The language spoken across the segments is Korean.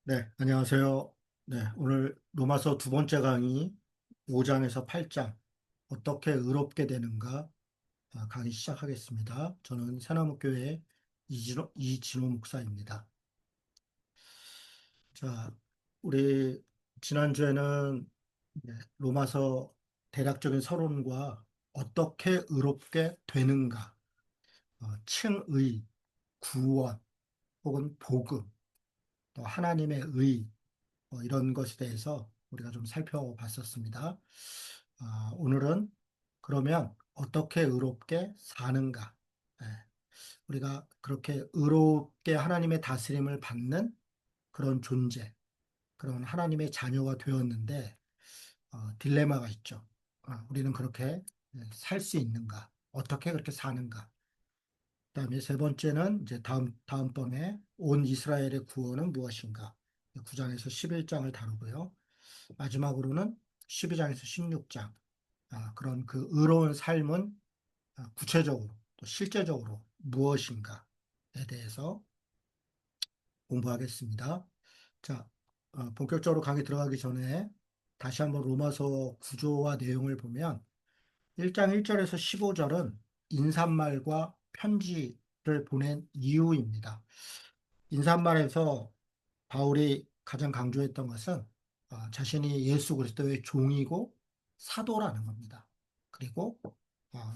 네, 안녕하세요. 네, 오늘 로마서 두 번째 강의 5장에서 8장 어떻게 의롭게 되는가 강의 시작하겠습니다. 저는 새나무교회 이진호 목사입니다. 자, 우리 지난주에는 로마서 대략적인 서론과 어떻게 의롭게 되는가, 칭의, 구원 혹은 복음, 또 하나님의 의 이런 것에 대해서 우리가 좀 살펴봤었습니다. 오늘은 그러면 어떻게 의롭게 사는가? 예, 우리가 그렇게 의롭게 하나님의 다스림을 받는 그런 존재, 그런 하나님의 자녀가 되었는데 딜레마가 있죠. 우리는 그렇게 살 수 있는가? 어떻게 그렇게 사는가? 그다음에 세 번째는 이제 다음번에 온 이스라엘의 구원은 무엇인가? 9장에서 11장을 다루고요. 마지막으로는 12장에서 16장, 그런 그 의로운 삶은 구체적으로 또 실제적으로 무엇인가에 대해서 공부하겠습니다. 자, 본격적으로 강의 들어가기 전에 다시 한번 로마서 구조와 내용을 보면 1장 1절에서 15절은 인사말과 편지를 보낸 이유입니다. 인사말에서 바울이 가장 강조했던 것은 자신이 예수 그리스도의 종이고 사도라는 겁니다. 그리고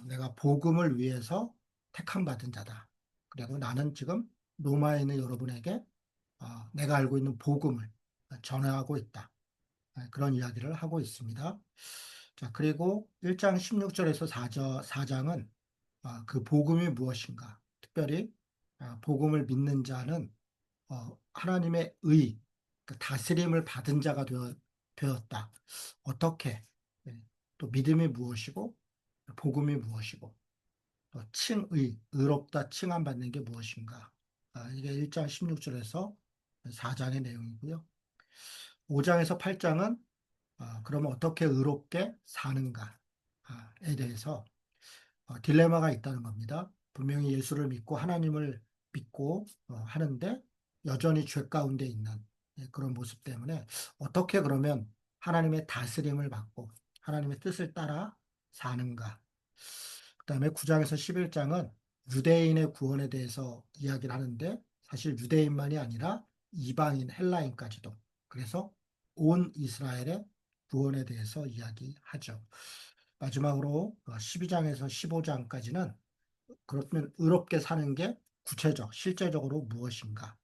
내가 복음을 위해서 택함 받은 자다. 그리고 나는 지금 로마에 있는 여러분에게 내가 알고 있는 복음을 전하고 있다. 그런 이야기를 하고 있습니다. 자, 그리고 1장 16절에서 4장은 그 복음이 무엇인가? 특별히 복음을 믿는 자는 하나님의 그 다스림을 받은 자가 되었다. 어떻게? 네. 또 믿음이 무엇이고, 복음이 무엇이고, 또 의롭다 칭함 받는 게 무엇인가? 이게 1장 16절에서 4장의 내용이고요. 5장에서 8장은 그러면 어떻게 의롭게 사는가에 대해서 딜레마가 있다는 겁니다. 분명히 예수를 믿고 하나님을 믿고 하는데 여전히 죄 가운데 있는 그런 모습 때문에 어떻게 그러면 하나님의 다스림을 받고 하나님의 뜻을 따라 사는가. 그다음에 9장에서 11장은 유대인의 구원에 대해서 이야기를 하는데 사실 유대인만이 아니라 이방인 헬라인까지도 그래서 온 이스라엘의 구원에 대해서 이야기하죠. 마지막으로 12장에서 15장까지는 그렇다면 의롭게 사는 게 실제적으로 무엇인가?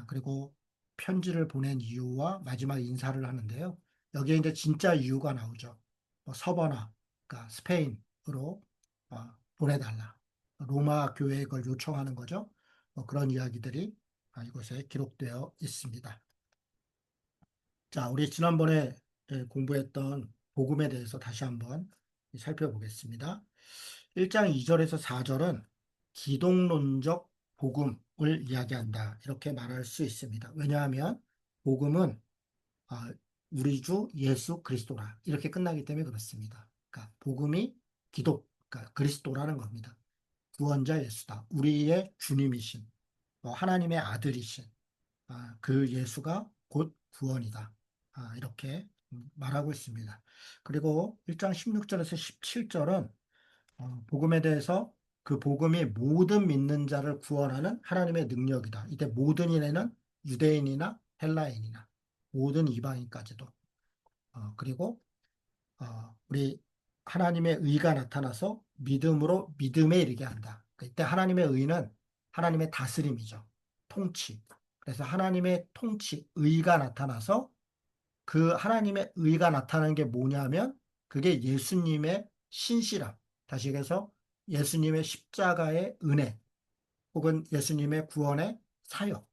그리고 편지를 보낸 이유와 마지막 인사를 하는데요. 여기에 이제 진짜 이유가 나오죠. 서버나, 그러니까 스페인으로 보내달라. 로마 교회에 그걸 요청하는 거죠. 그런 이야기들이 이곳에 기록되어 있습니다. 자, 우리 지난번에 공부했던 복음에 대해서 다시 한번 살펴보겠습니다. 1장 2절에서 4절은 기독론적 복음을 이야기한다. 이렇게 말할 수 있습니다. 왜냐하면 복음은 아, 우리 주 예수 그리스도라. 이렇게 끝나기 때문에 그렇습니다. 그러니까 복음이 그러니까 그리스도라는 겁니다. 구원자 예수다. 우리의 주님이신, 하나님의 아들이신 그 예수가 곧 구원이다. 이렇게 말하고 있습니다. 그리고 1장 16절에서 17절은 복음에 대해서 그 복음이 모든 믿는 자를 구원하는 하나님의 능력이다. 이때 모든 인에는 유대인이나 헬라인이나 모든 이방인까지도. 그리고 우리 하나님의 의가 나타나서 믿음으로 믿음에 이르게 한다. 이때 하나님의 의는 하나님의 다스림이죠. 통치. 그래서 하나님의 통치, 의가 나타나서 그 하나님의 의가 나타나는 게 뭐냐면 그게 예수님의 신실함. 다시 얘기해서 예수님의 십자가의 은혜 혹은 예수님의 구원의 사역.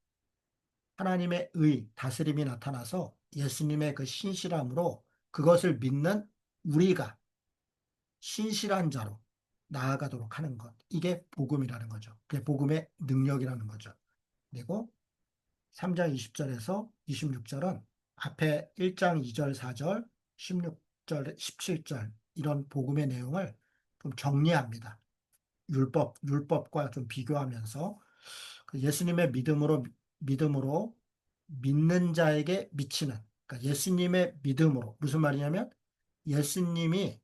하나님의 다스림이 나타나서 예수님의 그 신실함으로 그것을 믿는 우리가 신실한 자로 나아가도록 하는 것. 이게 복음이라는 거죠. 그게 복음의 능력이라는 거죠. 그리고 3장 20절에서 26절은 앞에 1장 2절, 4절, 16절, 17절 이런 복음의 내용을 좀 정리합니다. 율법과 좀 비교하면서 그 예수님의 믿음으로 믿는 자에게 미치는, 그러니까 예수님의 믿음으로. 무슨 말이냐면 예수님이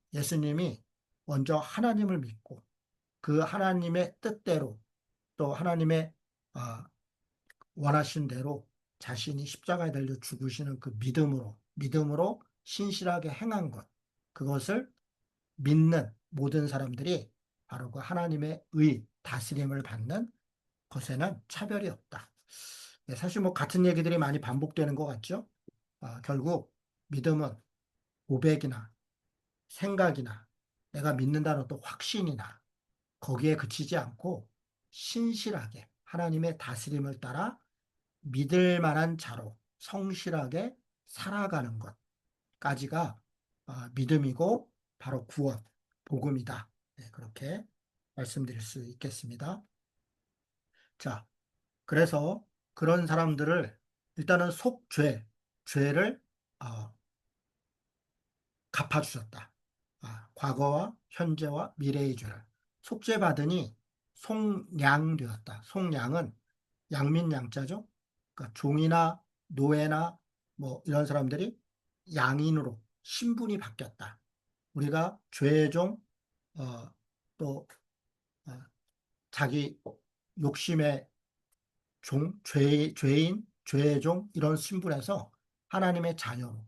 먼저 하나님을 믿고 그 하나님의 뜻대로 또 하나님의 아, 원하신 대로 자신이 십자가에 달려 죽으시는 그 믿음으로 신실하게 행한 것, 그것을 믿는 모든 사람들이 바로 그 하나님의 다스림을 받는 것에는 차별이 없다. 네, 사실 뭐 같은 얘기들이 많이 반복되는 것 같죠? 결국 믿음은 고백이나 생각이나 내가 믿는다는 어떤 확신이나 거기에 그치지 않고 신실하게 하나님의 다스림을 따라 믿을 만한 자로 성실하게 살아가는 것까지가 믿음이고 바로 구원, 복음이다. 네, 그렇게 말씀드릴 수 있겠습니다. 자, 그래서 그런 사람들을 일단은 죄를 어, 갚아주셨다. 과거와 현재와 미래의 죄를 속죄받으니 속량되었다. 속량은 양민 양자죠. 그러니까 종이나 노예나 뭐 이런 사람들이 양인으로 신분이 바뀌었다. 우리가 죄의 종, 또 어, 자기 욕심의 죄의 종 이런 신분에서 하나님의 자녀로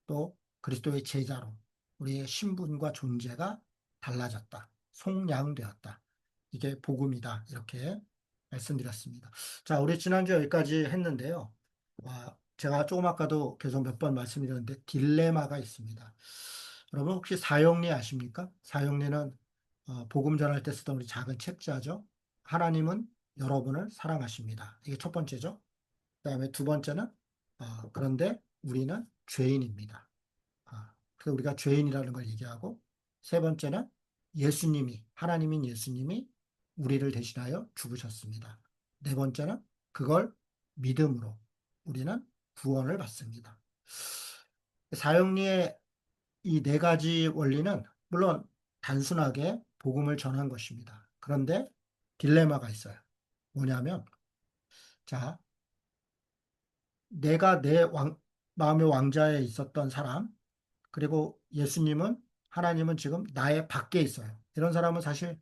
또 그리스도의 제자로 우리의 신분과 존재가 달라졌다. 속량되었다. 이게 복음이다. 이렇게 말씀드렸습니다. 자, 우리 지난주 여기까지 했는데요. 제가 조금 아까도 계속 몇 번 말씀드렸는데 딜레마가 있습니다. 여러분 혹시 사형리 아십니까? 사형리는 복음 전할 때 쓰던 우리 작은 책자죠. 하나님은 여러분을 사랑하십니다. 이게 첫 번째죠. 그다음에 두 번째는 그런데 우리는 죄인입니다. 그래서 우리가 죄인이라는 걸 얘기하고 세 번째는 하나님인 예수님이 우리를 대신하여 죽으셨습니다. 네 번째는 그걸 믿음으로 우리는 구원을 받습니다. 사형리의 이 네 가지 원리는 물론 단순하게 복음을 전한 것입니다. 그런데 딜레마가 있어요. 뭐냐면, 자, 내가 마음의 왕자에 있었던 사람, 그리고 하나님은 지금 나의 밖에 있어요. 이런 사람은 사실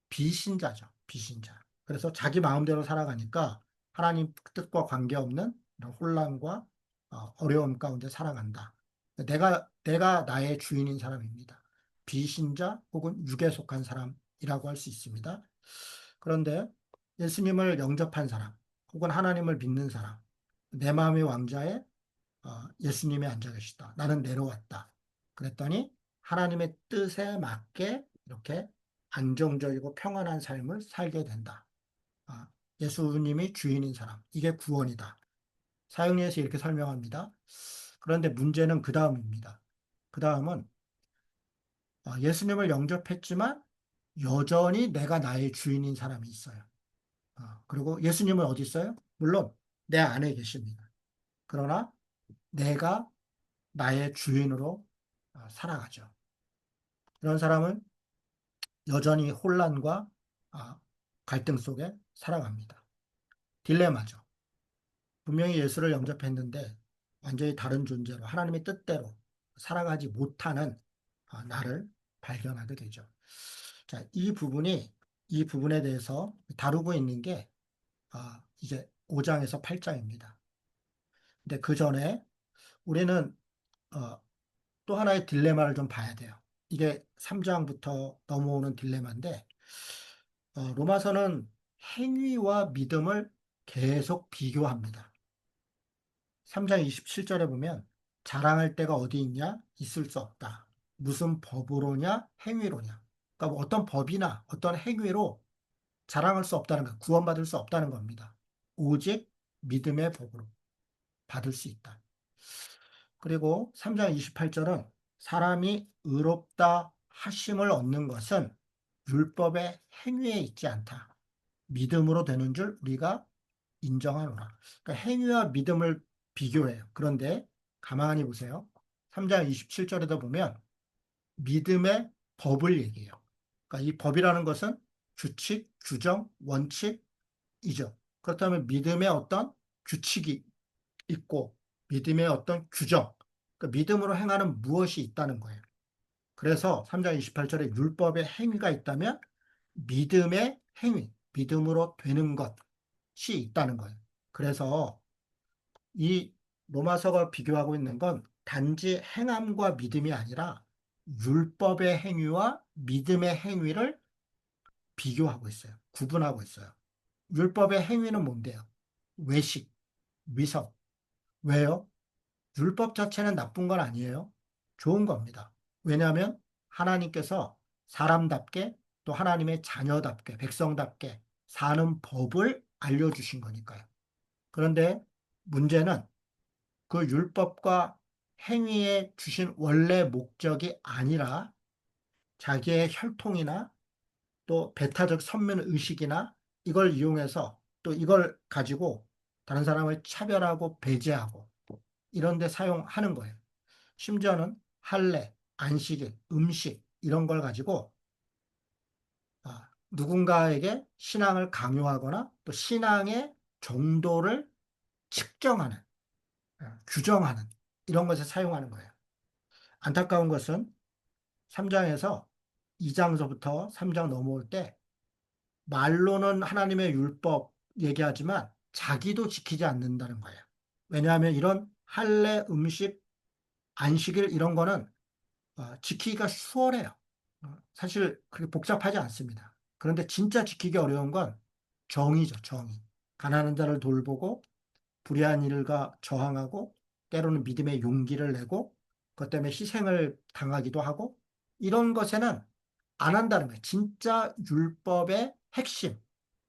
비신자죠. 비신자. 그래서 자기 마음대로 살아가니까 하나님 뜻과 관계없는 이런 혼란과 어려움 가운데 살아간다. 내가 나의 주인인 사람입니다. 비신자 혹은 육에 속한 사람이라고 할 수 있습니다. 그런데 예수님을 영접한 사람, 혹은 하나님을 믿는 사람, 내 마음의 왕자에 예수님이 앉아 계시다. 나는 내려왔다. 그랬더니 하나님의 뜻에 맞게 이렇게 안정적이고 평안한 삶을 살게 된다. 아, 예수님이 주인인 사람. 이게 구원이다. 사형리에서 이렇게 설명합니다. 그런데 문제는 그 다음입니다. 그 다음은 예수님을 영접했지만 여전히 내가 나의 주인인 사람이 있어요. 그리고 예수님은 어디 있어요? 물론 내 안에 계십니다. 그러나 내가 나의 주인으로 살아가죠. 이런 사람은 여전히 혼란과 갈등 속에 살아갑니다. 딜레마죠. 분명히 예수를 영접했는데 완전히 다른 존재로 하나님의 뜻대로 살아가지 못하는 나를 발견하게 되죠. 자, 이 부분에 대해서 다루고 있는 게 이제 5장에서 8장입니다. 근데 그 전에 우리는 또 하나의 딜레마를 좀 봐야 돼요. 이게 3장부터 넘어오는 딜레마인데, 로마서는 행위와 믿음을 계속 비교합니다. 3장 27절에 보면, 자랑할 데가 어디 있냐? 있을 수 없다. 무슨 법으로냐? 행위로냐? 그러니까 뭐 어떤 법이나 어떤 행위로 자랑할 수 없다는 것, 구원받을 수 없다는 겁니다. 오직 믿음의 법으로 받을 수 있다. 그리고 3장 28절은 사람이 의롭다 하심을 얻는 것은 율법의 행위에 있지 않다. 믿음으로 되는 줄 우리가 인정하노라. 그러니까 행위와 믿음을 비교해요. 그런데 가만히 보세요. 3장 27절에도 보면 믿음의 법을 얘기해요. 그러니까 이 법이라는 것은 규칙, 규정, 원칙이죠. 그렇다면 믿음의 어떤 규칙이 있고 믿음의 어떤 규정, 그 믿음으로 행하는 무엇이 있다는 거예요. 그래서 3장 28절에 율법의 행위가 있다면 믿음의 행위, 믿음으로 되는 것이 있다는 거예요. 그래서 이 로마서가 비교하고 있는 건 단지 행함과 믿음이 아니라 율법의 행위와 믿음의 행위를 비교하고 있어요. 구분하고 있어요. 율법의 행위는 뭔데요? 외식, 위선. 왜요? 율법 자체는 나쁜 건 아니에요. 좋은 겁니다. 왜냐하면 하나님께서 사람답게 또 하나님의 자녀답게, 백성답게 사는 법을 알려주신 거니까요. 그런데 문제는 그 율법과 행위에 주신 원래 목적이 아니라 자기의 혈통이나 또 배타적 선민 의식이나 이걸 이용해서 또 이걸 가지고 다른 사람을 차별하고 배제하고 이런 데 사용하는 거예요. 심지어는 할례, 안식일, 음식 이런 걸 가지고 누군가에게 신앙을 강요하거나 또 신앙의 정도를 측정하는, 규정하는 이런 것에 사용하는 거예요. 안타까운 것은 3장에서 2장서부터 3장 넘어올 때 말로는 하나님의 율법 얘기하지만 자기도 지키지 않는다는 거예요. 왜냐하면 이런 할례, 음식, 안식일 이런 거는 지키기가 수월해요. 사실 그렇게 복잡하지 않습니다. 그런데 진짜 지키기 어려운 건 정의죠, 정의. 가난한 자를 돌보고 불의한 일과 저항하고 때로는 믿음의 용기를 내고 그것 때문에 희생을 당하기도 하고 이런 것에는 안 한다는 거예요. 진짜 율법의 핵심,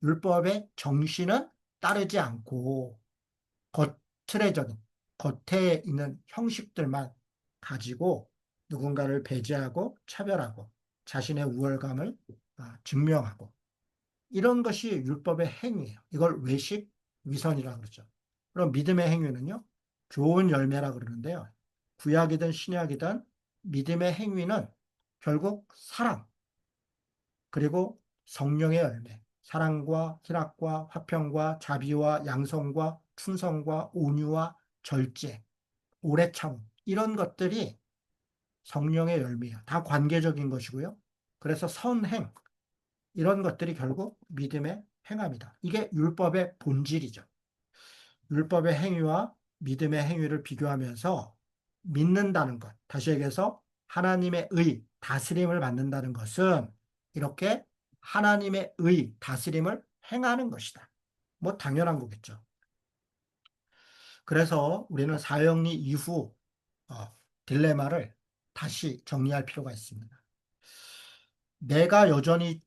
율법의 정신은 따르지 않고 겉트레적인 겉에 있는 형식들만 가지고 누군가를 배제하고 차별하고 자신의 우월감을 증명하고 이런 것이 율법의 행위예요. 이걸 외식, 위선이라고 그러죠. 그럼 믿음의 행위는요. 좋은 열매라 그러는데요. 구약이든 신약이든 믿음의 행위는 결국 사랑 그리고 성령의 열매 사랑과 희락과 화평과 자비와 양성과 충성과 온유와 절제, 오래 참 이런 것들이 성령의 열매예요. 다 관계적인 것이고요. 그래서 선행 이런 것들이 결국 믿음의 행함이다. 이게 율법의 본질이죠. 율법의 행위와 믿음의 행위를 비교하면서 믿는다는 것, 다시 얘기해서 하나님의 다스림을 받는다는 것은 이렇게 하나님의 다스림을 행하는 것이다. 뭐 당연한 거겠죠. 그래서 우리는 사형리 이후 딜레마를 다시 정리할 필요가 있습니다. 내가 여전히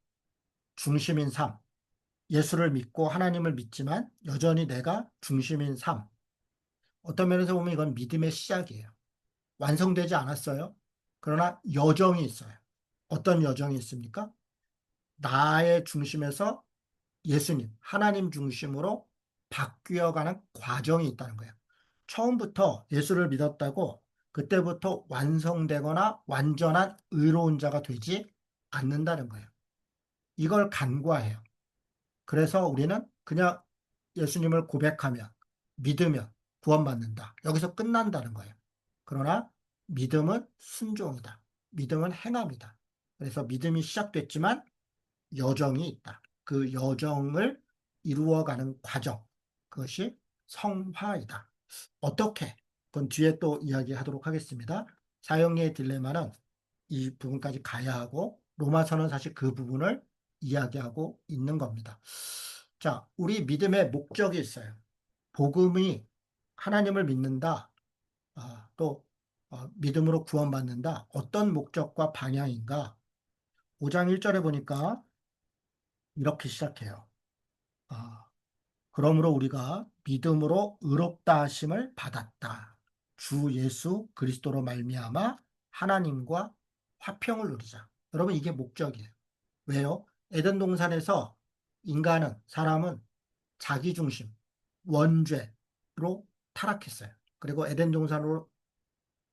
중심인 삶, 예수를 믿고 하나님을 믿지만 여전히 내가 중심인 삶. 어떤 면에서 보면 이건 믿음의 시작이에요. 완성되지 않았어요. 그러나 여정이 있어요. 어떤 여정이 있습니까? 나의 중심에서 예수님, 하나님 중심으로 바뀌어가는 과정이 있다는 거예요. 처음부터 예수를 믿었다고 그때부터 완성되거나 완전한 의로운 자가 되지 않는다는 거예요. 이걸 간과해요. 그래서 우리는 그냥 예수님을 고백하면, 믿으면 구원받는다. 여기서 끝난다는 거예요. 그러나 믿음은 순종이다. 믿음은 행함이다. 그래서 믿음이 시작됐지만 여정이 있다. 그 여정을 이루어가는 과정. 그것이 성화이다. 어떻게? 그건 뒤에 또 이야기하도록 하겠습니다. 사형리의 딜레마는 이 부분까지 가야 하고 로마서는 사실 그 부분을 이야기하고 있는 겁니다. 자, 우리 믿음의 목적이 있어요. 복음이 하나님을 믿는다. 또 믿음으로 구원받는다. 어떤 목적과 방향인가? 5장 1절에 보니까 이렇게 시작해요. 아, 그러므로 우리가 믿음으로 의롭다 하심을 받았다. 주 예수 그리스도로 말미암아 하나님과 화평을 누리자. 여러분 이게 목적이에요. 왜요? 에덴 동산에서 사람은 자기 중심, 원죄로 타락했어요. 그리고 에덴 동산으로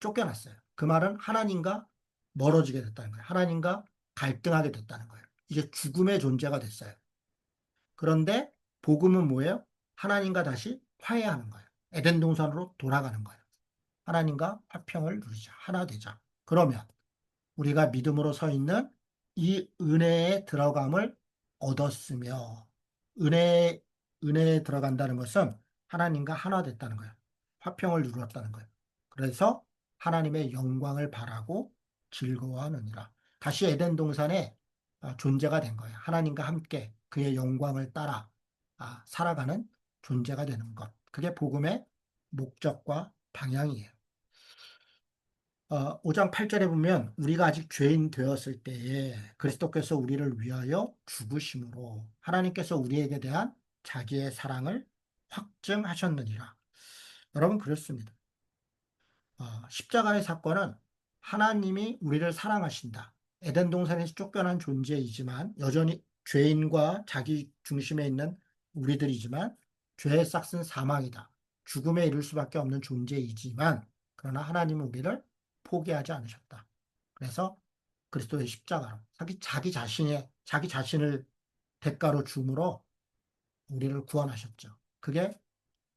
쫓겨났어요. 그 말은 하나님과 멀어지게 됐다는 거예요. 하나님과 갈등하게 됐다는 거예요. 이게 죽음의 존재가 됐어요. 그런데 복음은 뭐예요? 하나님과 다시 화해하는 거예요. 에덴 동산으로 돌아가는 거예요. 하나님과 화평을 누리자. 하나 되자. 그러면 우리가 믿음으로 서 있는 이 은혜에 들어감을 얻었으며, 은혜, 은혜에 들어간다는 것은 하나님과 하나 됐다는 거예요. 화평을 누렸다는 거예요. 그래서 하나님의 영광을 바라고 즐거워하느니라. 다시 에덴 동산에 존재가 된 거예요. 하나님과 함께 그의 영광을 따라 살아가는 존재가 되는 것. 그게 복음의 목적과 방향이에요. 5장 8절에 보면 우리가 아직 죄인 되었을 때에 그리스도께서 우리를 위하여 죽으심으로 하나님께서 우리에게 대한 자기의 사랑을 확증하셨느니라. 여러분 그렇습니다. 십자가의 사건은 하나님이 우리를 사랑하신다. 에덴 동산에서 쫓겨난 존재이지만 여전히 죄인과 자기 중심에 있는 우리들이지만 죄의 싹은 사망이다. 죽음에 이를 수밖에 없는 존재이지만 그러나 하나님은 우리를 포기하지 않으셨다. 그래서 그리스도의 십자가로 자기 자신을 대가로 줌으로 우리를 구원하셨죠. 그게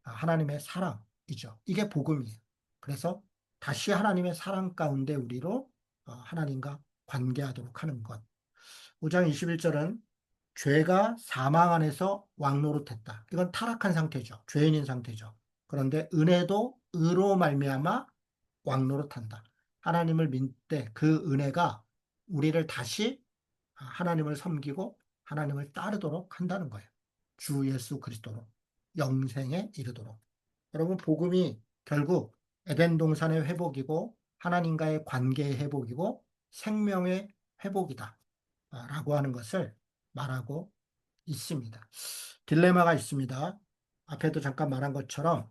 하나님의 사랑이죠. 이게 복음이에요. 그래서 다시 하나님의 사랑 가운데 우리로 하나님과 관계하도록 하는 것. 5장 21절은 죄가 사망 안에서 왕노릇했다. 이건 타락한 상태죠. 죄인인 상태죠. 그런데 은혜도 의로 말미암아 왕노릇한다. 하나님을 믿을 때 그 은혜가 우리를 다시 하나님을 섬기고 하나님을 따르도록 한다는 거예요. 주 예수 그리스도로 영생에 이르도록. 여러분 복음이 결국 에덴 동산의 회복이고 하나님과의 관계의 회복이고 생명의 회복이다 라고 하는 것을 말하고 있습니다. 딜레마가 있습니다. 앞에도 잠깐 말한 것처럼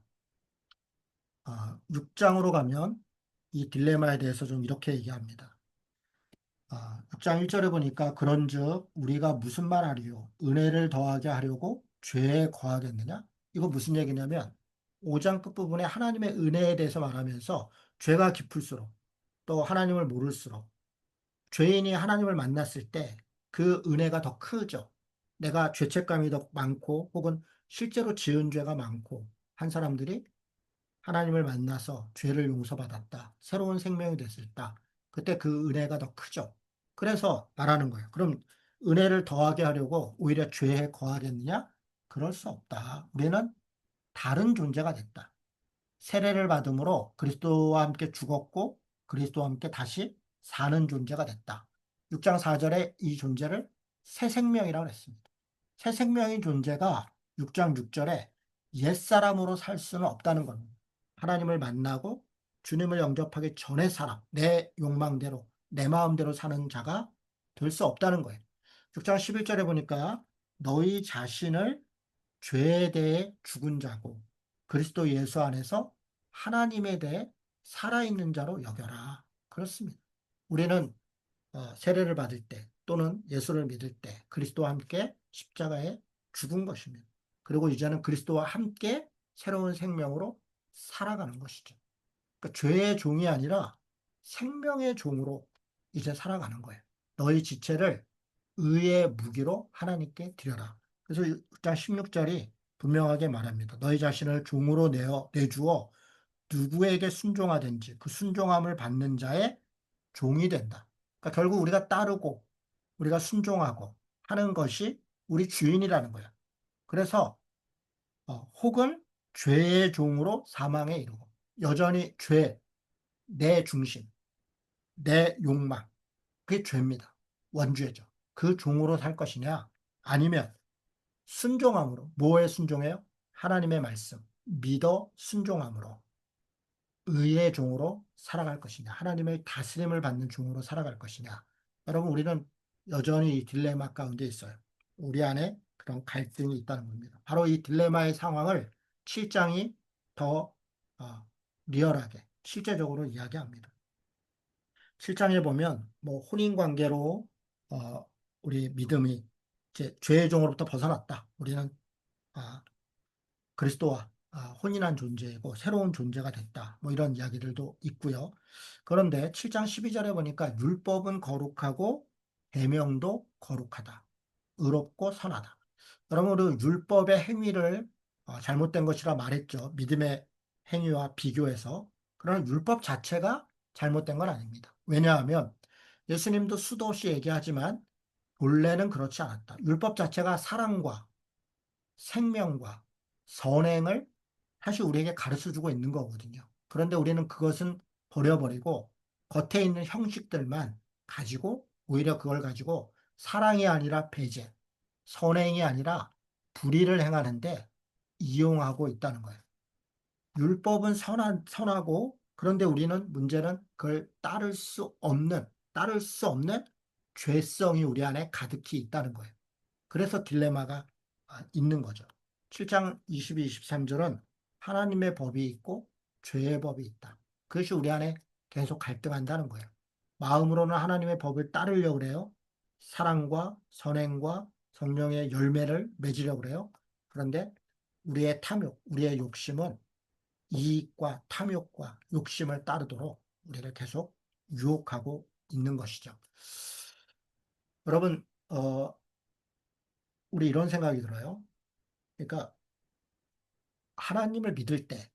6장으로 가면 이 딜레마에 대해서 좀 이렇게 얘기합니다. 6장 1절에 보니까 그런즉 우리가 무슨 말하리요? 은혜를 더하게 하려고 죄에 거하겠느냐? 이거 무슨 얘기냐면 5장 끝부분에 하나님의 은혜에 대해서 말하면서 죄가 깊을수록 또 하나님을 모를수록 죄인이 하나님을 만났을 때 그 은혜가 더 크죠. 내가 죄책감이 더 많고 혹은 실제로 지은 죄가 많고 한 사람들이 하나님을 만나서 죄를 용서받았다. 새로운 생명이 됐을 때 그때 그 은혜가 더 크죠. 그래서 말하는 거예요. 그럼 은혜를 더하게 하려고 오히려 죄에 거하겠느냐? 그럴 수 없다. 우리는 다른 존재가 됐다. 세례를 받음으로 그리스도와 함께 죽었고 그리스도와 함께 다시 사는 존재가 됐다. 6장 4절에 이 존재를 새 생명이라고 했습니다. 새 생명인 존재가 6장 6절에 옛사람으로 살 수는 없다는 겁니다. 하나님을 만나고 주님을 영접하기 전의 사람, 내 욕망대로, 내 마음대로 사는 자가 될 수 없다는 거예요. 6장 11절에 보니까 너희 자신을 죄에 대해 죽은 자고 그리스도 예수 안에서 하나님에 대해 살아있는 자로 여겨라. 그렇습니다. 우리는 세례를 받을 때 또는 예수를 믿을 때 그리스도와 함께 십자가에 죽은 것입니다. 그리고 이제는 그리스도와 함께 새로운 생명으로 살아가는 것이죠. 그러니까 죄의 종이 아니라 생명의 종으로 이제 살아가는 거예요. 너희 지체를 의의 무기로 하나님께 드려라. 그래서 6장 16절이 분명하게 말합니다. 너희 자신을 종으로 내주어 누구에게 순종하든지 그 순종함을 받는 자의 종이 된다. 그러니까 결국 우리가 따르고 우리가 순종하고 하는 것이 우리 주인이라는 거야. 그래서 혹은 죄의 종으로 사망에 이르고 여전히 죄, 내 중심, 내 욕망, 그게 죄입니다. 원죄죠. 그 종으로 살 것이냐 아니면 순종함으로 뭐에 순종해요? 하나님의 말씀 믿어 순종함으로 의의 종으로 살아갈 것이냐, 하나님의 다스림을 받는 종으로 살아갈 것이냐. 여러분, 우리는 여전히 이 딜레마 가운데 있어요. 우리 안에 그런 갈등이 있다는 겁니다. 바로 이 딜레마의 상황을 7장이 더 리얼하게, 실제적으로 이야기합니다. 7장에 보면, 뭐, 혼인 관계로, 우리 믿음이 이제 죄의 종으로부터 벗어났다. 우리는 아, 그리스도와 혼인한 존재이고 새로운 존재가 됐다. 뭐 이런 이야기들도 있고요. 그런데 7장 12절에 보니까 율법은 거룩하고 계명도 거룩하다. 의롭고 선하다. 여러분, 그 율법의 행위를 잘못된 것이라 말했죠. 믿음의 행위와 비교해서. 그러나 율법 자체가 잘못된 건 아닙니다. 왜냐하면 예수님도 수도 없이 얘기하지만 본래는 그렇지 않았다. 율법 자체가 사랑과 생명과 선행을 사실 우리에게 가르쳐 주고 있는 거거든요. 그런데 우리는 그것은 버려버리고 겉에 있는 형식들만 가지고 오히려 그걸 가지고 사랑이 아니라 배제, 선행이 아니라 불의를 행하는데 이용하고 있다는 거예요. 율법은 선하고 그런데 우리는 문제는 그걸 따를 수 없는 죄성이 우리 안에 가득히 있다는 거예요. 그래서 딜레마가 있는 거죠. 7장 22, 23절은 하나님의 법이 있고 죄의 법이 있다. 그것이 우리 안에 계속 갈등한다는 거예요. 마음으로는 하나님의 법을 따르려고 그래요. 사랑과 선행과 성령의 열매를 맺으려고 그래요. 그런데 우리의 탐욕, 우리의 욕심은 이익과 탐욕과 욕심을 따르도록 우리를 계속 유혹하고 있는 것이죠. 여러분, 우리 이런 생각이 들어요. 그러니까 하나님을 믿을 때,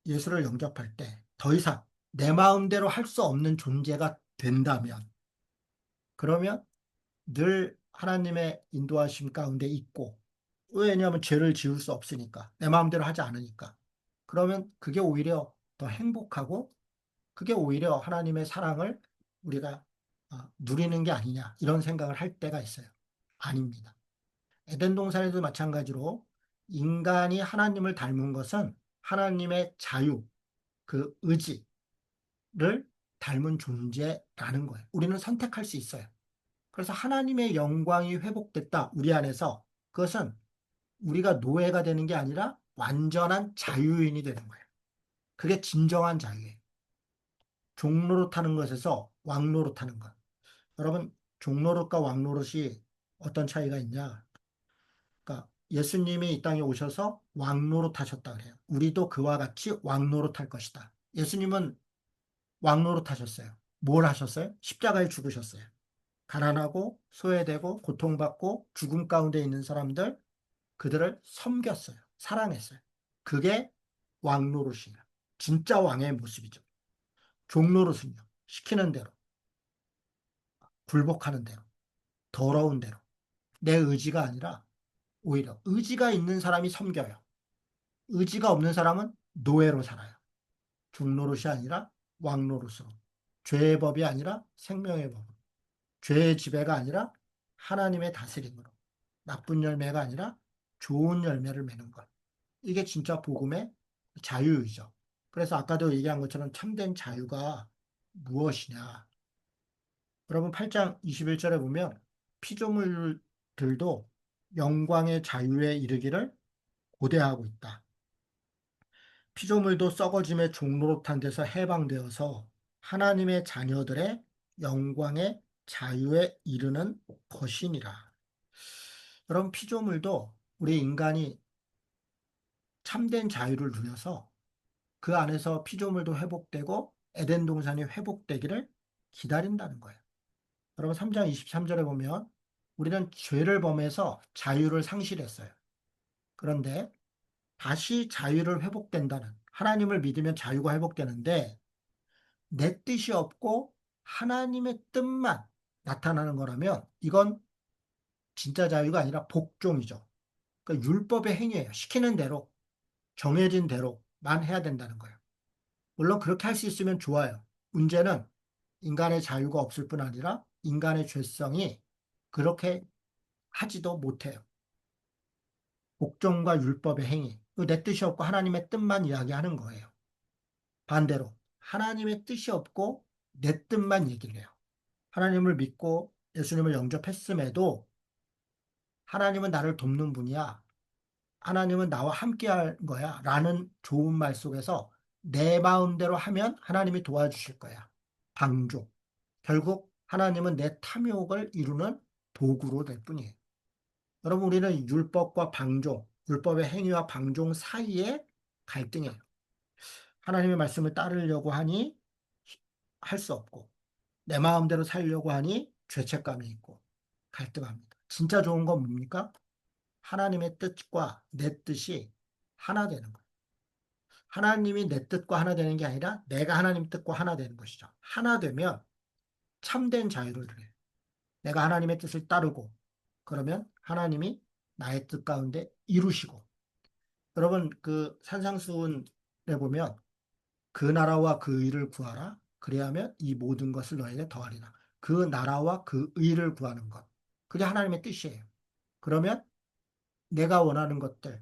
예수를 영접할 때 더 이상 내 마음대로 할 수 없는 존재가 된다면, 그러면 늘 하나님의 인도하심 가운데 있고, 왜냐하면 죄를 지을 수 없으니까, 내 마음대로 하지 않으니까. 그러면 그게 오히려 더 행복하고, 그게 오히려 하나님의 사랑을 우리가 누리는 게 아니냐, 이런 생각을 할 때가 있어요. 아닙니다. 에덴 동산에도 마찬가지로 인간이 하나님을 닮은 것은 하나님의 자유, 그 의지를 닮은 존재라는 거예요. 우리는 선택할 수 있어요. 그래서 하나님의 영광이 회복됐다, 우리 안에서. 그것은 우리가 노예가 되는 게 아니라 완전한 자유인이 되는 거예요. 그게 진정한 자유예요. 종노릇하는 것에서 왕노릇하는 것. 여러분, 종노릇과 왕노릇이 어떤 차이가 있냐? 그러니까 예수님이 이 땅에 오셔서 왕노릇 하셨다 그래요. 우리도 그와 같이 왕노릇 할 것이다. 예수님은 왕노릇 하셨어요. 뭘 하셨어요? 십자가에 죽으셨어요. 가난하고 소외되고 고통받고 죽음 가운데 있는 사람들, 그들을 섬겼어요. 사랑했어요. 그게 왕노릇이에요. 진짜 왕의 모습이죠. 종노릇은요, 시키는 대로, 굴복하는 대로, 더러운 대로, 내 의지가 아니라 오히려 의지가 있는 사람이 섬겨요. 의지가 없는 사람은 노예로 살아요. 종노릇이 아니라 왕노릇으로. 죄의 법이 아니라 생명의 법으로. 죄의 지배가 아니라 하나님의 다스림으로. 나쁜 열매가 아니라 좋은 열매를 맺는 것. 이게 진짜 복음의 자유이죠. 그래서 아까도 얘기한 것처럼 참된 자유가 무엇이냐. 여러분 8장 21절에 보면 피조물들도 영광의 자유에 이르기를 고대하고 있다. 피조물도 썩어짐의 종로릇한 데서 해방되어서 하나님의 자녀들의 영광의 자유에 이르는 것이니라. 여러분, 피조물도 우리 인간이 참된 자유를 누려서 그 안에서 피조물도 회복되고 에덴 동산이 회복되기를 기다린다는 거예요. 여러분, 3장 23절에 보면 우리는 죄를 범해서 자유를 상실했어요. 그런데 다시 자유를 회복된다는, 하나님을 믿으면 자유가 회복되는데 내 뜻이 없고 하나님의 뜻만 나타나는 거라면 이건 진짜 자유가 아니라 복종이죠. 그러니까 율법의 행위예요. 시키는 대로, 정해진 대로만 해야 된다는 거예요. 물론 그렇게 할 수 있으면 좋아요. 문제는 인간의 자유가 없을 뿐 아니라 인간의 죄성이 그렇게 하지도 못해요. 복종과 율법의 행위, 내 뜻이 없고 하나님의 뜻만 이야기하는 거예요. 반대로 하나님의 뜻이 없고 내 뜻만 얘기를 해요. 하나님을 믿고 예수님을 영접했음에도 하나님은 나를 돕는 분이야. 하나님은 나와 함께 할 거야. 라는 좋은 말 속에서 내 마음대로 하면 하나님이 도와주실 거야. 방종. 결국 하나님은 내 탐욕을 이루는 도구로 될 뿐이에요. 여러분, 우리는 율법과 방종, 율법의 행위와 방종 사이에 갈등이에요. 하나님의 말씀을 따르려고 하니 할 수 없고, 내 마음대로 살려고 하니 죄책감이 있고, 갈등합니다. 진짜 좋은 건 뭡니까? 하나님의 뜻과 내 뜻이 하나 되는 거예요. 하나님이 내 뜻과 하나 되는 게 아니라 내가 하나님 뜻과 하나 되는 것이죠. 하나 되면 참된 자유를 누려요. 내가 하나님의 뜻을 따르고 그러면 하나님이 나의 뜻 가운데 이루시고 여러분 그 산상수훈에 보면 그 나라와 그 의를 구하라 그리하면 이 모든 것을 너에게 더하리라. 그 나라와 그 의를 구하는 것 그게 하나님의 뜻이에요. 그러면 내가 원하는 것들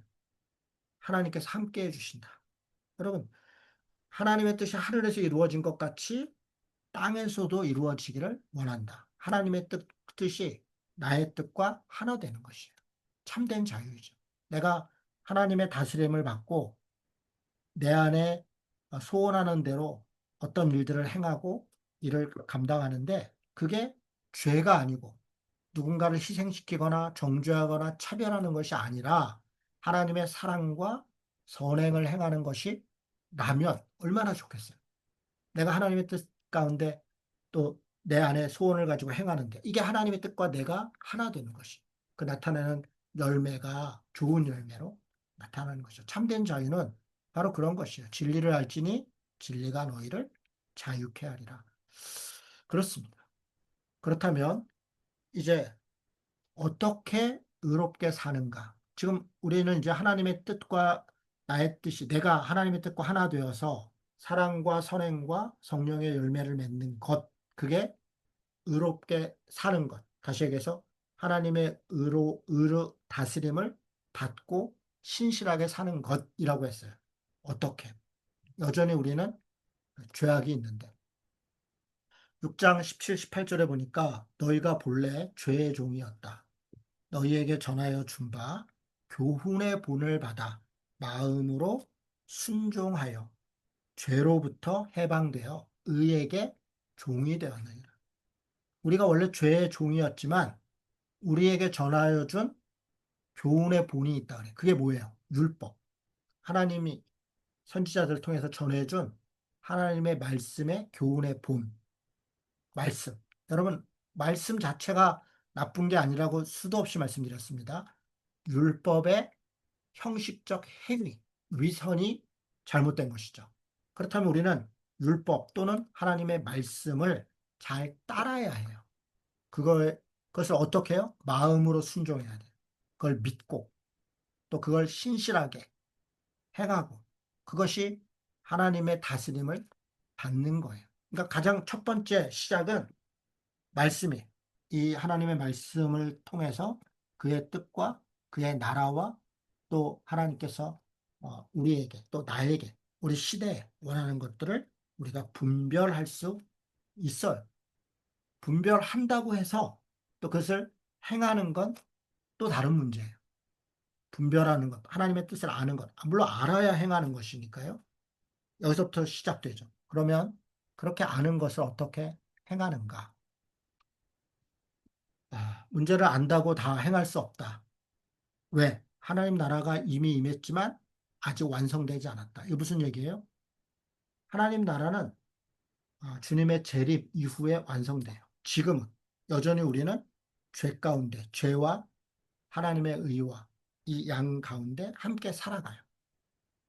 하나님께서 함께 해주신다. 여러분 하나님의 뜻이 하늘에서 이루어진 것 같이 땅에서도 이루어지기를 원한다. 하나님의 뜻이 나의 뜻과 하나 되는 것이에요. 참된 자유이죠. 내가 하나님의 다스림을 받고 내 안에 소원하는 대로 어떤 일들을 행하고 일을 감당하는데 그게 죄가 아니고 누군가를 희생시키거나 정죄하거나 차별하는 것이 아니라 하나님의 사랑과 선행을 행하는 것이 라면 얼마나 좋겠어요. 내가 하나님의 뜻 가운데 또 내 안에 소원을 가지고 행하는데 이게 하나님의 뜻과 내가 하나 되는 것이 그 나타내는 열매가 좋은 열매로 나타나는 것이죠. 참된 자유는 바로 그런 것이에요. 진리를 알지니 진리가 너희를 자유케 하리라. 그렇습니다. 그렇다면 이제 어떻게 의롭게 사는가? 지금 우리는 이제 하나님의 뜻과 나의 뜻이 내가 하나님의 뜻과 하나 되어서 사랑과 선행과 성령의 열매를 맺는 것, 그게 의롭게 사는 것. 다시 얘기해서 하나님의 의로 다스림을 받고 신실하게 사는 것이라고 했어요. 어떻게? 여전히 우리는 죄악이 있는데. 6장 17, 18절에 보니까 너희가 본래 죄의 종이었다. 너희에게 전하여 준 바 교훈의 본을 받아 마음으로 순종하여 죄로부터 해방되어 의에게 종이 되었느니라. 우리가 원래 죄의 종이었지만 우리에게 전하여 준 교훈의 본이 있다 그래. 그게 뭐예요? 율법. 하나님이 선지자들을 통해서 전해준 하나님의 말씀의 교훈의 본, 말씀. 여러분, 말씀 자체가 나쁜 게 아니라고 수도 없이 말씀드렸습니다. 율법의 형식적 행위, 위선이 잘못된 것이죠. 그렇다면 우리는 율법 또는 하나님의 말씀을 잘 따라야 해요. 그것을 어떻게 해요? 마음으로 순종해야 돼요. 그걸 믿고 또 그걸 신실하게 행하고 그것이 하나님의 다스림을 받는 거예요. 그러니까 가장 첫 번째 시작은 말씀이 이 하나님의 말씀을 통해서 그의 뜻과 그의 나라와 또 하나님께서 우리에게 또 나에게 우리 시대에 원하는 것들을 우리가 분별할 수 있어요. 분별한다고 해서 또 그것을 행하는 건 또 다른 문제예요. 분별하는 것, 하나님의 뜻을 아는 것, 물론 알아야 행하는 것이니까요. 여기서부터 시작되죠. 그러면 그렇게 아는 것을 어떻게 행하는가? 문제를 안다고 다 행할 수 없다. 왜? 하나님 나라가 이미 임했지만 아직 완성되지 않았다. 이게 무슨 얘기예요? 하나님 나라는 주님의 재림 이후에 완성돼요. 지금은 여전히 우리는 죄 가운데, 죄와 하나님의 의와 이 양 가운데 함께 살아가요.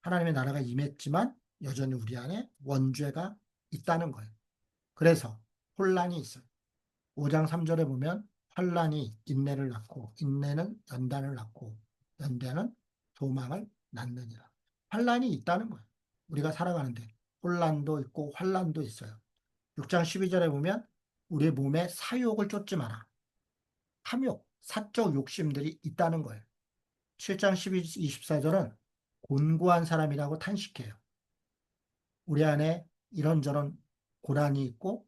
하나님의 나라가 임했지만 여전히 우리 안에 원죄가 있다는 거예요. 그래서 혼란이 있어요. 5장 3절에 보면 환란이 인내를 낳고 인내는 연단을 낳고 연단은 소망을 낳느니라. 환란이 있다는 거예요. 우리가 살아가는데 혼란도 있고 환란도 있어요. 6장 12절에 보면 우리 몸에 사욕을 쫓지 마라. 탐욕, 사적 욕심들이 있다는 거예요. 7장 12, 24절은 곤고한 사람이라고 탄식해요. 우리 안에 이런저런 고난이 있고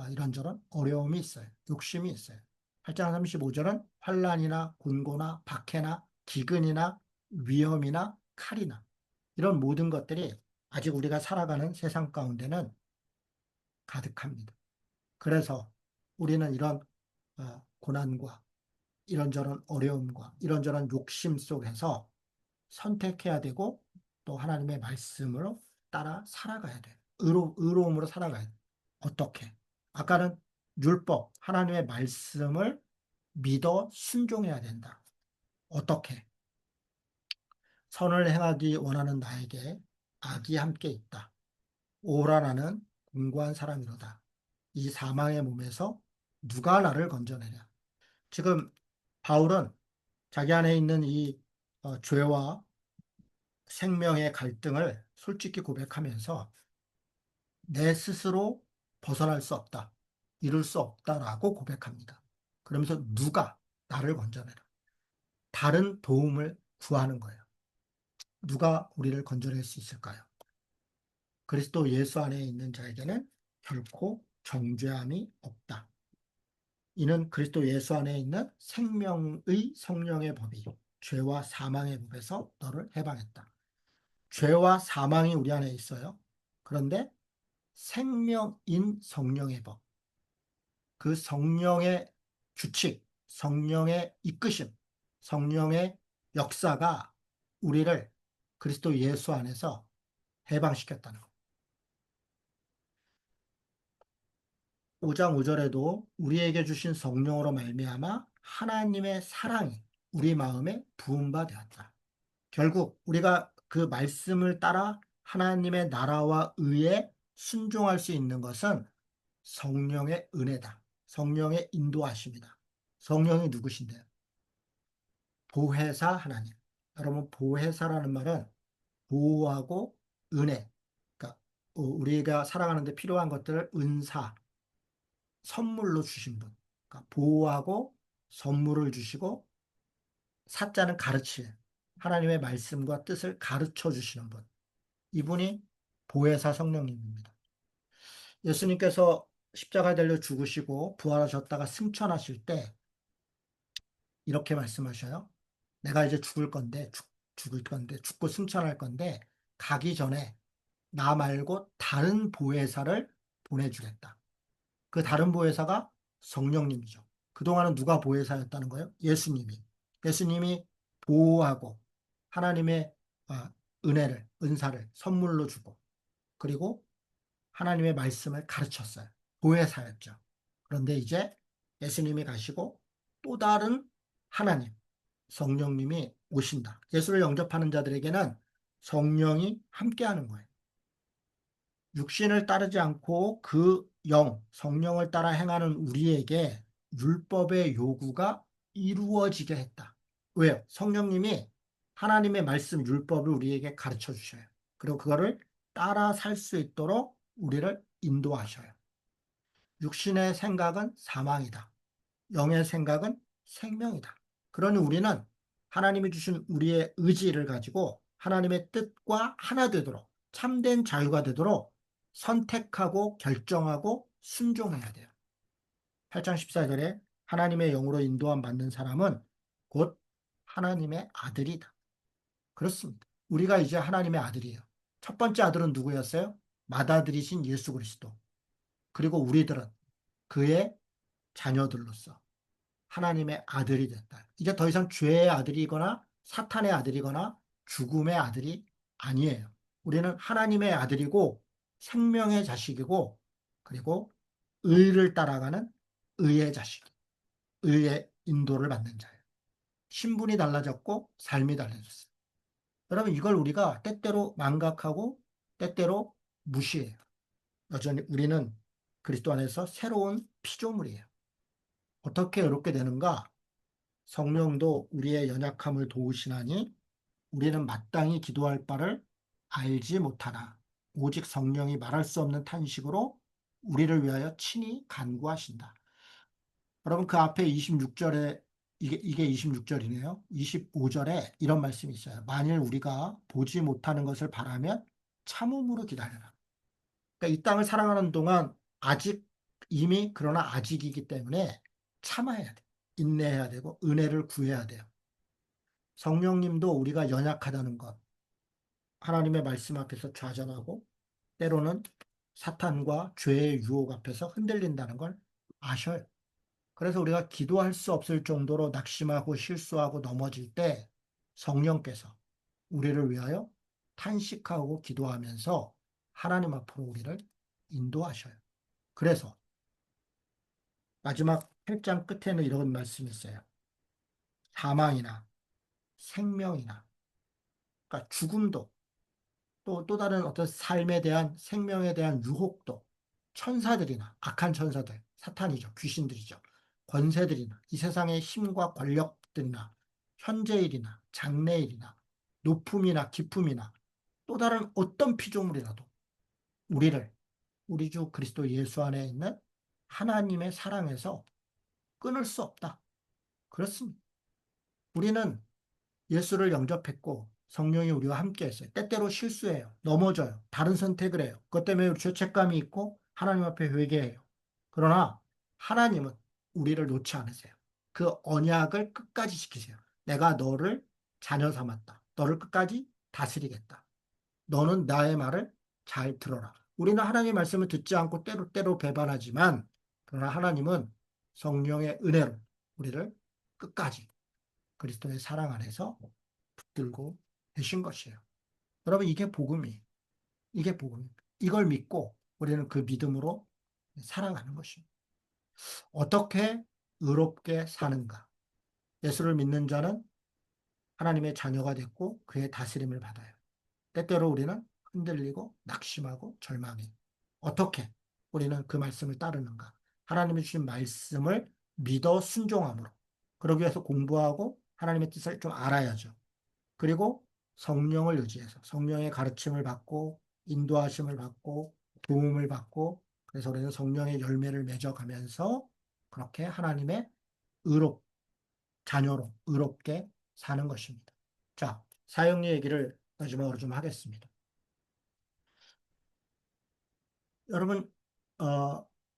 이런저런 어려움이 있어요. 욕심이 있어요. 8장 35절은 환란이나 곤고나 박해나 기근이나 위험이나 칼이나 이런 모든 것들이 아직 우리가 살아가는 세상 가운데는 가득합니다. 그래서 우리는 이런 고난과 이런저런 어려움과 이런저런 욕심 속에서 선택해야 되고 또 하나님의 말씀으로 따라 살아가야 돼요. 의로움으로 살아가야 돼요. 어떻게? 아까는 율법, 하나님의 말씀을 믿어 순종해야 된다. 어떻게? 선을 행하기 원하는 나에게 악이 함께 있다. 오라 나는 공고한 사람이로다. 이 사망의 몸에서 누가 나를 건져내랴. 지금 바울은 자기 안에 있는 이 죄와 생명의 갈등을 솔직히 고백하면서 내 스스로 벗어날 수 없다. 이룰 수 없다라고 고백합니다. 그러면서 누가 나를 건져내라. 다른 도움을 구하는 거예요. 누가 우리를 건져낼 수 있을까요? 그리스도 예수 안에 있는 자에게는 결코 정죄함이 없다. 이는 그리스도 예수 안에 있는 생명의 성령의 법이 죄와 사망의 법에서 너를 해방했다. 죄와 사망이 우리 안에 있어요. 그런데 생명인 성령의 법, 그 성령의 규칙, 성령의 이끄심, 성령의 역사가 우리를 그리스도 예수 안에서 해방시켰다는 것. 5장 5절에도 우리에게 주신 성령으로 말미암아 하나님의 사랑이 우리 마음에 부은 바 되었다. 결국 우리가 그 말씀을 따라 하나님의 나라와 의에 순종할 수 있는 것은 성령의 은혜다. 성령의 인도하심이다. 성령이 누구신데요? 보혜사 하나님. 여러분, 보혜사라는 말은 보호하고 은혜. 그러니까 우리가 살아가는데 필요한 것들을 은사, 선물로 주신 분. 그러니까 보호하고 선물을 주시고 사자는 가르칠. 하나님의 말씀과 뜻을 가르쳐 주시는 분. 이분이 보혜사 성령님입니다. 예수님께서 십자가에 달려 죽으시고 부활하셨다가 승천하실 때 이렇게 말씀하셔요. 내가 이제 죽을 건데, 죽고 승천할 건데, 가기 전에 나 말고 다른 보혜사를 보내주겠다. 그 다른 보혜사가 성령님이죠. 그동안은 누가 보혜사였다는 거예요? 예수님이. 예수님이 보호하고 하나님의 은혜를, 은사를 선물로 주고, 그리고 하나님의 말씀을 가르쳤어요. 보혜사였죠. 그런데 이제 예수님이 가시고 또 다른 하나님, 성령님이 오신다. 예수를 영접하는 자들에게는 성령이 함께하는 거예요. 육신을 따르지 않고 그 성령을 따라 행하는 우리에게 율법의 요구가 이루어지게 했다. 왜요? 성령님이 하나님의 말씀, 율법을 우리에게 가르쳐 주셔요. 그리고 그거를 따라 살 수 있도록 우리를 인도하셔요. 육신의 생각은 사망이다. 영의 생각은 생명이다. 그러니 우리는 하나님이 주신 우리의 의지를 가지고 하나님의 뜻과 하나 되도록 참된 자유가 되도록 선택하고 결정하고 순종해야 돼요. 8장 14절에 하나님의 영으로 인도함 받는 사람은 곧 하나님의 아들이다. 그렇습니다. 우리가 이제 하나님의 아들이에요. 첫 번째 아들은 누구였어요? 맏아들이신 예수 그리스도. 그리고 우리들은 그의 자녀들로서 하나님의 아들이 됐다. 이제 더 이상 죄의 아들이거나 사탄의 아들이거나 죽음의 아들이 아니에요. 우리는 하나님의 아들이고 생명의 자식이고 그리고 의를 따라가는 의의 자식, 의의 인도를 받는 자예요. 신분이 달라졌고 삶이 달라졌어요. 여러분 이걸 우리가 때때로 망각하고 때때로 무시해요. 여전히 우리는 그리스도 안에서 새로운 피조물이에요. 어떻게 이렇게 되는가? 성령도 우리의 연약함을 도우시나니 우리는 마땅히 기도할 바를 알지 못하나 오직 성령이 말할 수 없는 탄식으로 우리를 위하여 친히 간구하신다. 여러분 그 앞에 26절에 이게 26절이네요. 25절에 이런 말씀이 있어요. 만일 우리가 보지 못하는 것을 바라면 참음으로 기다려라. 그러니까 이 땅을 살아가는 동안 아직 이미 그러나 아직이기 때문에 참아야 돼. 인내해야 되고 은혜를 구해야 돼요. 성령님도 우리가 연약하다는 것, 하나님의 말씀 앞에서 좌절하고 때로는 사탄과 죄의 유혹 앞에서 흔들린다는 걸 아셔요. 그래서 우리가 기도할 수 없을 정도로 낙심하고 실수하고 넘어질 때 성령께서 우리를 위하여 탄식하고 기도하면서 하나님 앞으로 우리를 인도하셔요. 그래서 마지막 8장 끝에는 이런 말씀이 있어요. 사망이나 생명이나 그러니까 죽음도 또 다른 어떤 삶에 대한 생명에 대한 유혹도 천사들이나 악한 천사들, 사탄이죠. 귀신들이죠. 권세들이나 이 세상의 힘과 권력들이나 현재일이나 장래일이나 높음이나 기품이나 또 다른 어떤 피조물이라도 우리를 우리 주 그리스도 예수 안에 있는 하나님의 사랑에서 끊을 수 없다. 그렇습니다. 우리는 예수를 영접했고 성령이 우리와 함께 했어요. 때때로 실수해요. 넘어져요. 다른 선택을 해요. 그것 때문에 죄책감이 있고 하나님 앞에 회개해요. 그러나 하나님은 우리를 놓지 않으세요. 그 언약을 끝까지 지키세요. 내가 너를 자녀 삼았다. 너를 끝까지 다스리겠다. 너는 나의 말을 잘 들어라. 우리는 하나님의 말씀을 듣지 않고 때로 배반하지만 그러나 하나님은 성령의 은혜로 우리를 끝까지 그리스도의 사랑 안에서 붙들고 계신 것이에요. 여러분, 이게 복음이에요. 이게 복음입니다. 이걸 믿고 우리는 그 믿음으로 살아가는 것입니다. 어떻게 의롭게 사는가? 예수를 믿는 자는 하나님의 자녀가 됐고 그의 다스림을 받아요. 때때로 우리는 흔들리고 낙심하고 절망해. 어떻게 우리는 그 말씀을 따르는가? 하나님이 주신 말씀을 믿어 순종함으로. 그러기 위해서 공부하고 하나님의 뜻을 좀 알아야죠. 그리고 성령을 의지해서 성령의 가르침을 받고 인도하심을 받고 도움을 받고 그래서 우리는 성령의 열매를 맺어가면서 그렇게 하나님의 의롭 자녀로 의롭게 사는 것입니다. 자, 사형리 얘기를 마지막으로 좀 하겠습니다. 여러분,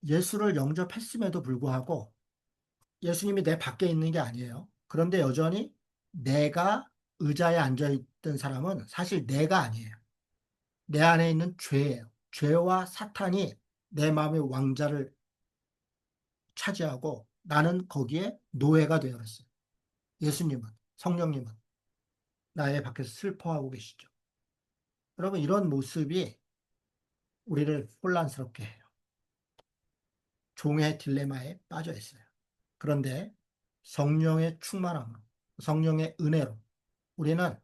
예수를 영접했음에도 불구하고 예수님이 내 밖에 있는 게 아니에요. 그런데 여전히 내가 의자에 앉아 있던 사람은 사실 내가 아니에요. 내 안에 있는 죄예요. 죄와 사탄이 내 마음의 왕자를 차지하고 나는 거기에 노예가 되어버렸어요. 예수님은, 성령님은 나의 밖에서 슬퍼하고 계시죠. 여러분, 이런 모습이 우리를 혼란스럽게 해요. 종의 딜레마에 빠져 있어요. 그런데 성령의 충만함으로, 성령의 은혜로 우리는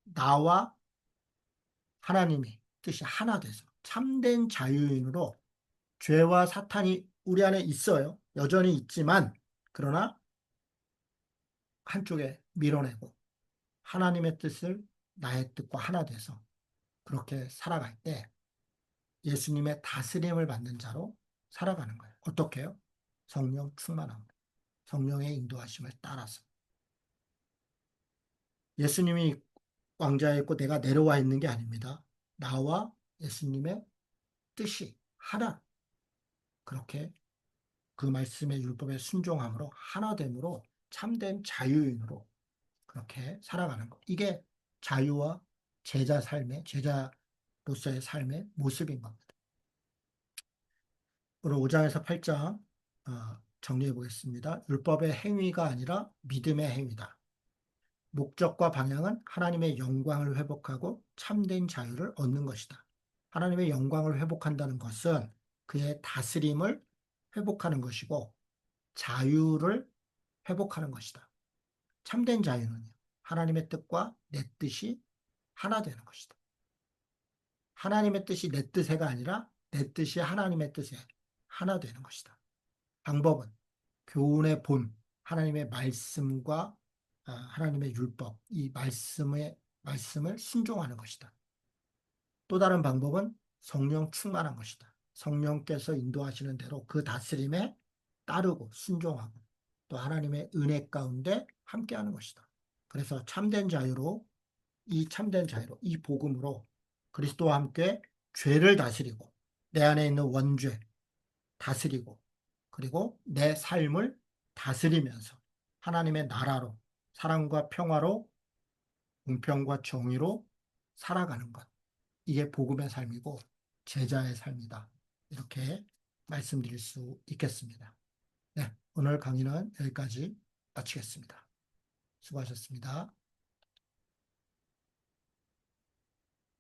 나와 하나님이 뜻이 하나 돼서 참된 자유인으로 죄와 사탄이 우리 안에 있어요. 여전히 있지만, 그러나 한쪽에 밀어내고 하나님의 뜻을 나의 뜻과 하나 돼서 그렇게 살아갈 때 예수님의 다스림을 받는 자로 살아가는 거예요. 어떻게 해요? 성령 충만함, 성령의 인도하심을 따라서. 예수님이 왕좌에 있고 내가 내려와 있는 게 아닙니다. 나와 예수님의 뜻이 하나. 그렇게 그 말씀의 율법에 순종함으로 하나됨으로 참된 자유인으로 그렇게 살아가는 것. 이게 자유와 제자로서의 삶의 모습인 겁니다. 오늘 5장에서 8장 정리해 보겠습니다. 율법의 행위가 아니라 믿음의 행위다. 목적과 방향은 하나님의 영광을 회복하고 참된 자유를 얻는 것이다. 하나님의 영광을 회복한다는 것은 그의 다스림을 회복하는 것이고 자유를 회복하는 것이다. 참된 자유는 하나님의 뜻과 내 뜻이 하나 되는 것이다. 하나님의 뜻이 내 뜻에가 아니라 내 뜻이 하나님의 뜻에 하나 되는 것이다. 방법은 교훈의 본, 하나님의 말씀과 하나님의 율법, 이 말씀을 순종하는 것이다. 또 다른 방법은 성령 충만한 것이다. 성령께서 인도하시는 대로 그 다스림에 따르고 순종하고 또 하나님의 은혜 가운데 함께하는 것이다. 그래서 참된 자유로, 이 복음으로 그리스도와 함께 죄를 다스리고 내 안에 있는 원죄 다스리고 그리고 내 삶을 다스리면서 하나님의 나라로 사랑과 평화로 공평과 정의로 살아가는 것. 이게 복음의 삶이고 제자의 삶이다. 이렇게 말씀드릴 수 있겠습니다. 네, 오늘 강의는 여기까지 마치겠습니다. 수고하셨습니다.